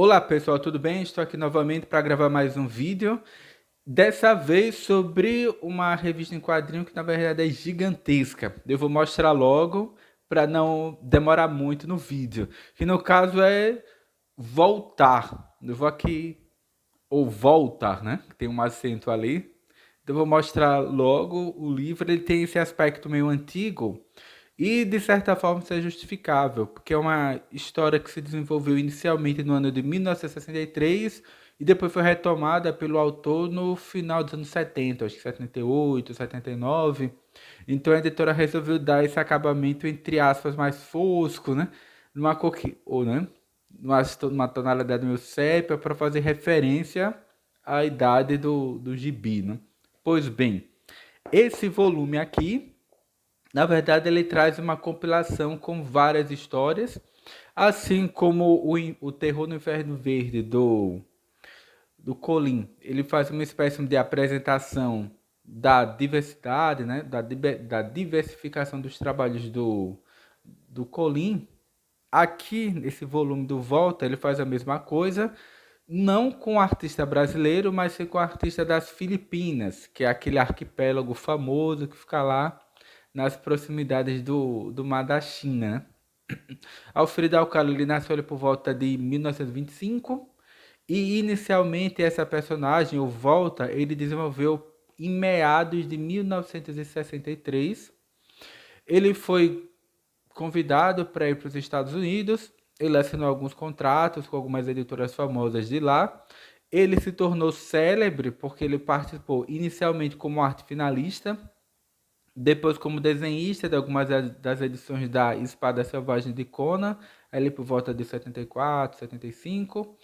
Olá pessoal, tudo bem? Estou aqui novamente para gravar mais um vídeo. Dessa vez sobre uma revista em quadrinho que na verdade é gigantesca. Eu vou mostrar logo para não demorar muito no vídeo. Que no caso é Voltar. Eu vou aqui, ou Voltar, né? Tem um acento ali. Então eu vou mostrar logo o livro. Ele tem esse aspecto meio antigo. E de certa forma isso é justificável, porque é uma história que se desenvolveu inicialmente no ano de 1963 e depois foi retomada pelo autor no final dos anos 70, acho que 78, 79. Então a editora resolveu dar esse acabamento entre aspas mais fosco, né? Numa cor que, ou né? Numa tonalidade meio sépia para fazer referência à idade do gibi, né? Pois bem, esse volume aqui na verdade, ele traz uma compilação com várias histórias, assim como o Terror no Inferno Verde do Colin. Ele faz uma espécie de apresentação da diversidade, né, da diversificação dos trabalhos do Colin. Aqui, nesse volume do Volta, ele faz a mesma coisa, não com o artista brasileiro, mas sim com o artista das Filipinas, que é aquele arquipélago famoso que fica lá nas proximidades do Mar da China, né? Alfredo Alcala ele nasceu ali por volta de 1925 e inicialmente essa personagem, o Volta, ele desenvolveu em meados de 1963. Ele foi convidado para ir para os Estados Unidos, ele assinou alguns contratos com algumas editoras famosas de lá. Ele se tornou célebre porque ele participou inicialmente como arte finalista, depois como desenhista de algumas das edições da Espada Selvagem de Conan, ali por volta de 74, 75.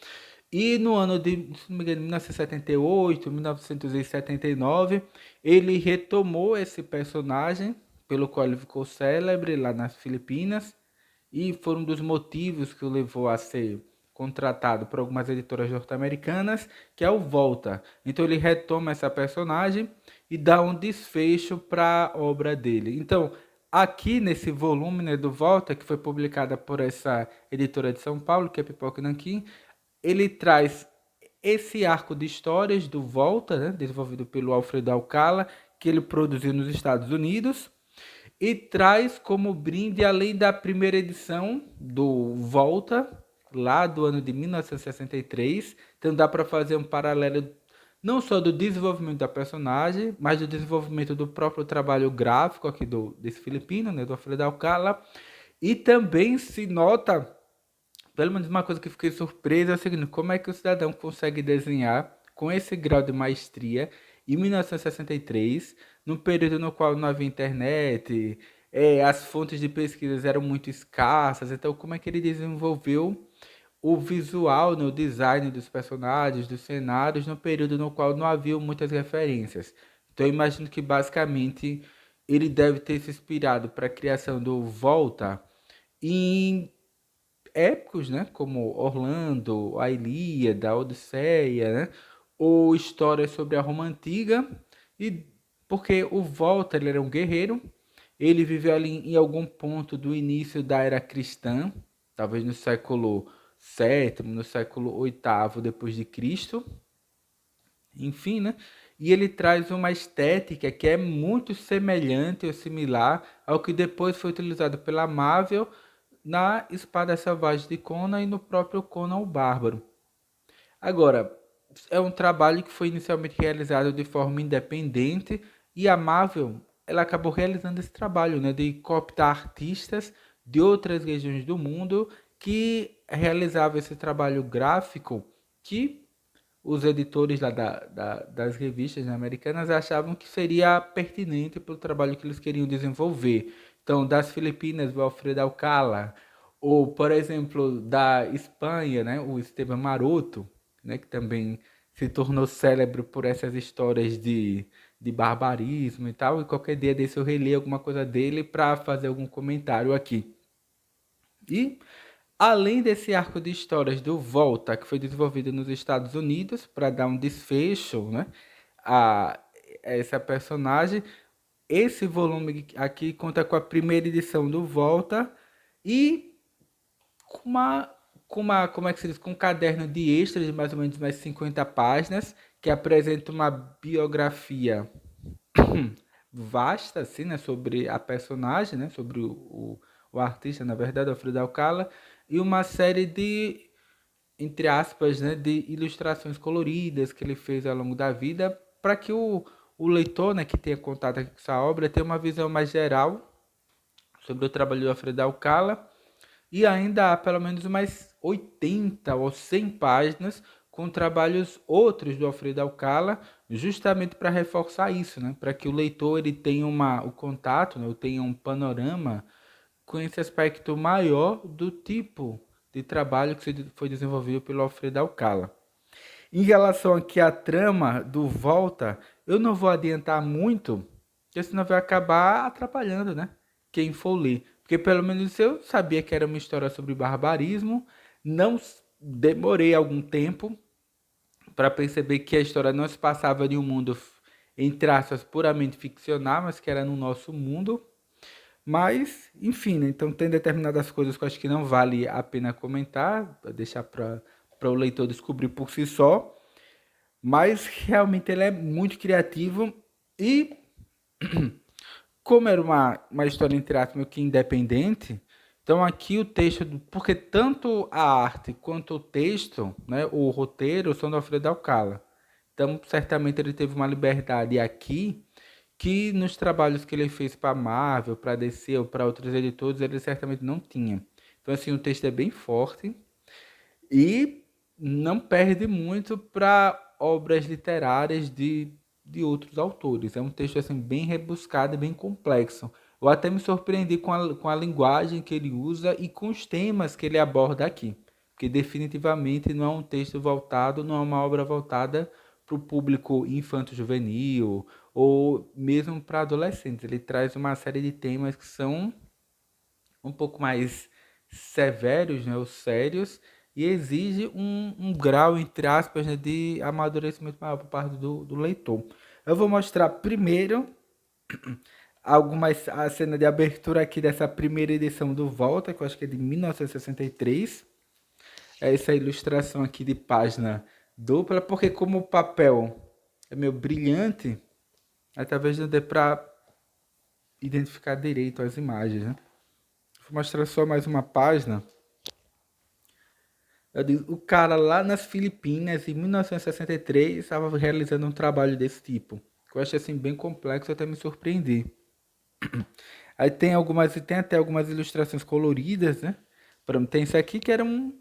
E no ano de, se não me engano, 1978, 1979, ele retomou esse personagem, pelo qual ele ficou célebre lá nas Filipinas, e foi um dos motivos que o levou a ser contratado por algumas editoras norte-americanas, que é o Volta. Então ele retoma essa personagem e dá um desfecho para a obra dele. Então, aqui nesse volume, né, do Volta, que foi publicada por essa editora de São Paulo, que é Pipoca Nanquim, ele traz esse arco de histórias do Volta, né, desenvolvido pelo Alfredo Alcala, que ele produziu nos Estados Unidos, e traz como brinde, além da primeira edição do Volta, lá do ano de 1963. Então dá para fazer um paralelo não só do desenvolvimento da personagem, mas do desenvolvimento do próprio trabalho gráfico aqui desse filipino, né, do Alfredo Alcala. E também se nota, pelo menos uma coisa que fiquei surpresa, é o seguinte: como é que o cidadão consegue desenhar com esse grau de maestria em 1963, num período no qual não havia internet, as fontes de pesquisas eram muito escassas. Então como é que ele desenvolveu o visual, no design dos personagens, dos cenários, no período no qual não havia muitas referências? Então eu imagino que basicamente ele deve ter se inspirado para a criação do Volta em épicos, né, como Orlando, a Ilíada, a Odisseia, né, ou histórias sobre a Roma antiga. E porque o Volta ele era um guerreiro, ele viveu ali em algum ponto do início da era cristã, talvez no século sétimo, no século oitavo depois de Cristo, enfim, né? E ele traz uma estética que é muito semelhante ou similar ao que depois foi utilizado pela Marvel na Espada Selvagem de Conan e no próprio Conan o Bárbaro. Agora, é um trabalho que foi inicialmente realizado de forma independente e a Marvel ela acabou realizando esse trabalho, né, de cooptar artistas de outras regiões do mundo que realizavam esse trabalho gráfico que os editores lá das revistas, né, americanas achavam que seria pertinente para o trabalho que eles queriam desenvolver. Então, das Filipinas, o Alfredo Alcala, ou, por exemplo, da Espanha, né, o Esteban Maroto, né, que também se tornou célebre por essas histórias de barbarismo e tal. E qualquer dia desse eu releio alguma coisa dele para fazer algum comentário aqui. E além desse arco de histórias do Volta, que foi desenvolvido nos Estados Unidos para dar um desfecho, né, a essa personagem, esse volume aqui conta com a primeira edição do Volta e com uma como é que se diz, com um caderno de extras de mais ou menos umas 50 páginas, que apresenta uma biografia vasta, assim, né, sobre a personagem, né, sobre o artista, na verdade, o Frida Kahlo, e uma série de, entre aspas, né, de ilustrações coloridas que ele fez ao longo da vida, para que o leitor, né, que tenha contato com essa obra, tenha uma visão mais geral sobre o trabalho do Alfredo Alcala, e ainda há pelo menos umas 80 ou 100 páginas com trabalhos outros do Alfredo Alcala, justamente para reforçar isso, né? Para que o leitor ele tenha o contato, né? Tenha um panorama com esse aspecto maior do tipo de trabalho que foi desenvolvido pelo Alfredo Alcala. Em relação aqui à trama do Volta, eu não vou adiantar muito, porque senão vai acabar atrapalhando, né? Quem for ler. Porque pelo menos eu sabia que era uma história sobre barbarismo, não demorei algum tempo para perceber que a história não se passava em um mundo, entre aspas, puramente ficcional, mas que era no nosso mundo. Mas, enfim, né? Então tem determinadas coisas que eu acho que não vale a pena comentar, deixar para o leitor descobrir por si só. Mas realmente ele é muito criativo e como era uma história entre aspas meio que independente, então aqui o texto, porque tanto a arte quanto o texto, né, o roteiro são do Alfredo Alcala. Então certamente ele teve uma liberdade aqui que nos trabalhos que ele fez para Marvel, para DC ou para outros editores, ele certamente não tinha. Então assim, o texto é bem forte e não perde muito para obras literárias de outros autores. É um texto assim bem rebuscado e bem complexo. Eu até me surpreendi com a linguagem que ele usa e com os temas que ele aborda aqui. Porque definitivamente não é um texto voltado, não é uma obra voltada para o público infanto-juvenil ou mesmo para adolescentes. Ele traz uma série de temas que são um pouco mais severos, né, ou sérios, e exige um grau, entre aspas, né, de amadurecimento maior por parte do leitor. Eu vou mostrar primeiro a cena de abertura aqui dessa primeira edição do Volta, que eu acho que é de 1963. É essa ilustração aqui de página dupla, porque como o papel é meio brilhante, aí talvez não dê para identificar direito as imagens, né? Vou mostrar só mais uma página. O cara lá nas Filipinas, em 1963, estava realizando um trabalho desse tipo. Eu achei assim bem complexo, até me surpreendi. Aí tem até algumas ilustrações coloridas, né? Tem isso aqui que era um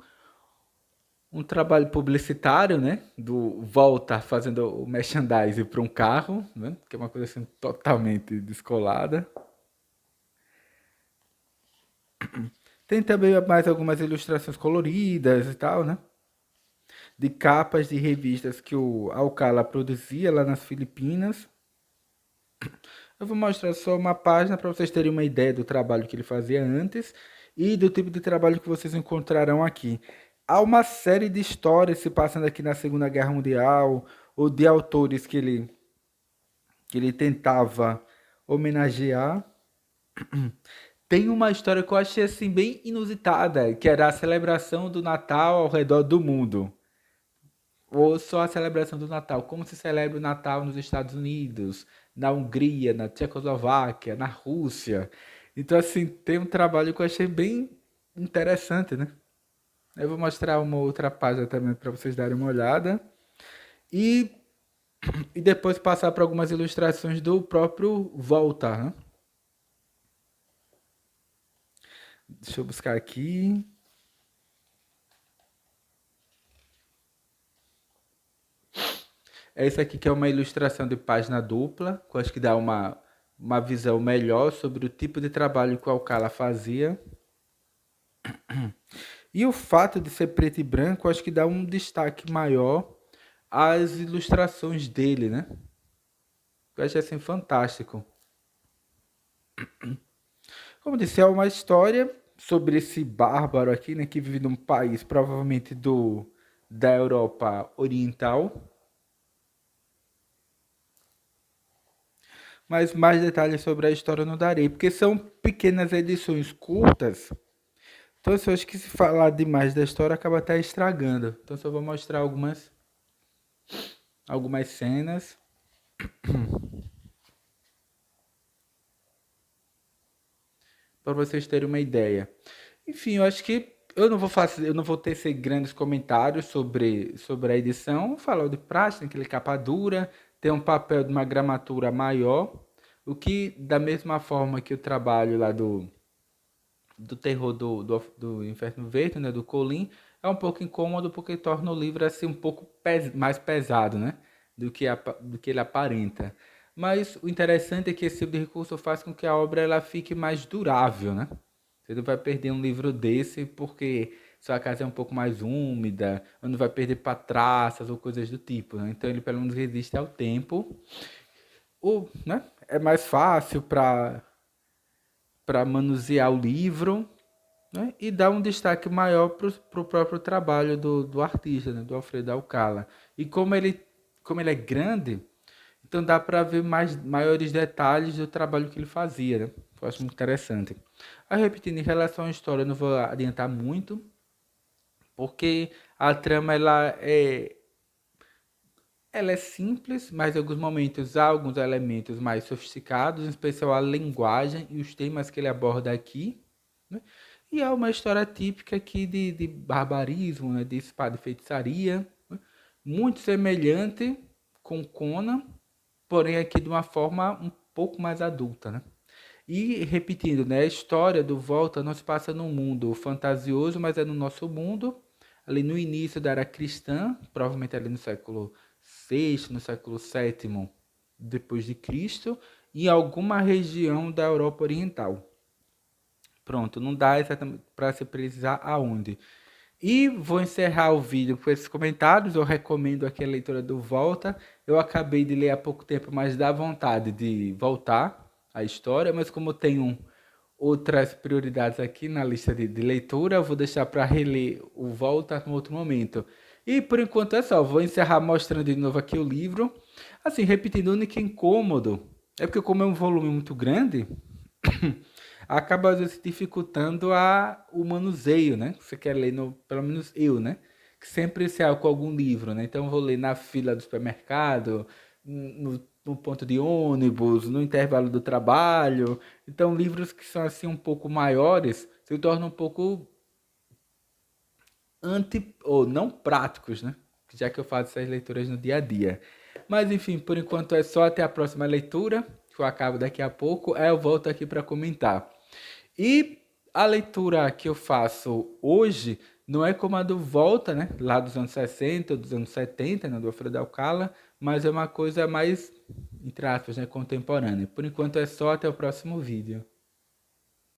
trabalho publicitário, né? Do Volta fazendo o merchandising para um carro, né? Que é uma coisa assim totalmente descolada. Tem também mais algumas ilustrações coloridas e tal, né? De capas de revistas que o Alcala produzia lá nas Filipinas. Eu vou mostrar só uma página para vocês terem uma ideia do trabalho que ele fazia antes e do tipo de trabalho que vocês encontrarão aqui. Há uma série de histórias se passando aqui na Segunda Guerra Mundial, ou de autores que ele tentava homenagear. Tem uma história que eu achei assim bem inusitada, que era a celebração do Natal ao redor do mundo. Ou só a celebração do Natal. Como se celebra o Natal nos Estados Unidos, na Hungria, na Tchecoslováquia, na Rússia. Então, assim, tem um trabalho que eu achei bem interessante, né? Eu vou mostrar uma outra página também para vocês darem uma olhada. E, e depois passar para algumas ilustrações do próprio Volta, né? Deixa eu buscar aqui. Essa aqui que é uma ilustração de página dupla, que eu acho que dá uma visão melhor sobre o tipo de trabalho que o Alcala fazia. E o fato de ser preto e branco, eu acho que dá um destaque maior às ilustrações dele, né? Eu acho assim fantástico. Como disse, é uma história sobre esse bárbaro aqui, né, que vive num país provavelmente da Europa Oriental. Mas mais detalhes sobre a história eu não darei, porque são pequenas edições curtas. Então, eu acho que se falar demais da história acaba até estragando. Então, só vou mostrar algumas cenas para vocês terem uma ideia. Enfim, eu acho que eu não vou tecer grandes comentários sobre a edição. Vou falar de praxe, tem aquele capa dura, tem um papel de uma gramatura maior, o que, da mesma forma que o trabalho lá do terror do Inferno Verde, né, do Colin, é um pouco incômodo porque torna o livro assim um pouco mais pesado, né, do que ele aparenta. Mas o interessante é que esse tipo de recurso faz com que a obra ela fique mais durável, né? Você não vai perder um livro desse porque sua casa é um pouco mais úmida, ou não vai perder para traças ou coisas do tipo, né? Então ele pelo menos resiste ao tempo. Ou, né? É mais fácil para manusear o livro, né? E dar um destaque maior para o próprio trabalho do artista, né? Do Alfredo Alcala. E como ele é grande, então dá para ver maiores detalhes do trabalho que ele fazia, né? Eu acho muito interessante. Aí, repetindo, em relação à história, eu não vou adiantar muito, porque a trama ela é simples, mas em alguns momentos há alguns elementos mais sofisticados, em especial a linguagem e os temas que ele aborda aqui, né? E é uma história típica aqui de barbarismo, né? De espada e feitiçaria, né? Muito semelhante com Conan, porém aqui de uma forma um pouco mais adulta, né? E repetindo, né, a história do Volta não se passa num mundo fantasioso, mas é no nosso mundo, ali no início da era cristã, provavelmente ali no século VI, no século VII depois de Cristo, em alguma região da Europa Oriental. Pronto, não dá exatamente para se precisar aonde. E vou encerrar o vídeo com esses comentários. Eu recomendo aqui a leitura do Volta. Eu acabei de ler há pouco tempo, mas dá vontade de voltar à história. Mas como eu tenho outras prioridades aqui na lista de leitura, eu vou deixar para reler o Volta em outro momento. E por enquanto é só. Vou encerrar mostrando de novo aqui o livro. Assim, repetindo, o único incômodo é porque como é um volume muito grande, acaba às vezes dificultando o manuseio, né? Você quer ler, pelo menos eu, né? Que sempre se com algum livro, né? Então eu vou ler na fila do supermercado, no ponto de ônibus, no intervalo do trabalho. Então livros que são assim um pouco maiores se tornam um pouco ou não práticos, né? Já que eu faço essas leituras no dia a dia. Mas enfim, por enquanto é só até a próxima leitura, que eu acabo daqui a pouco. Aí eu volto aqui para comentar. E a leitura que eu faço hoje não é como a do Volta, né? Lá dos anos 60, dos anos 70, né? Do Alfredo Alcala, mas é uma coisa mais, entre aspas, né? Contemporânea. Por enquanto é só, até o próximo vídeo.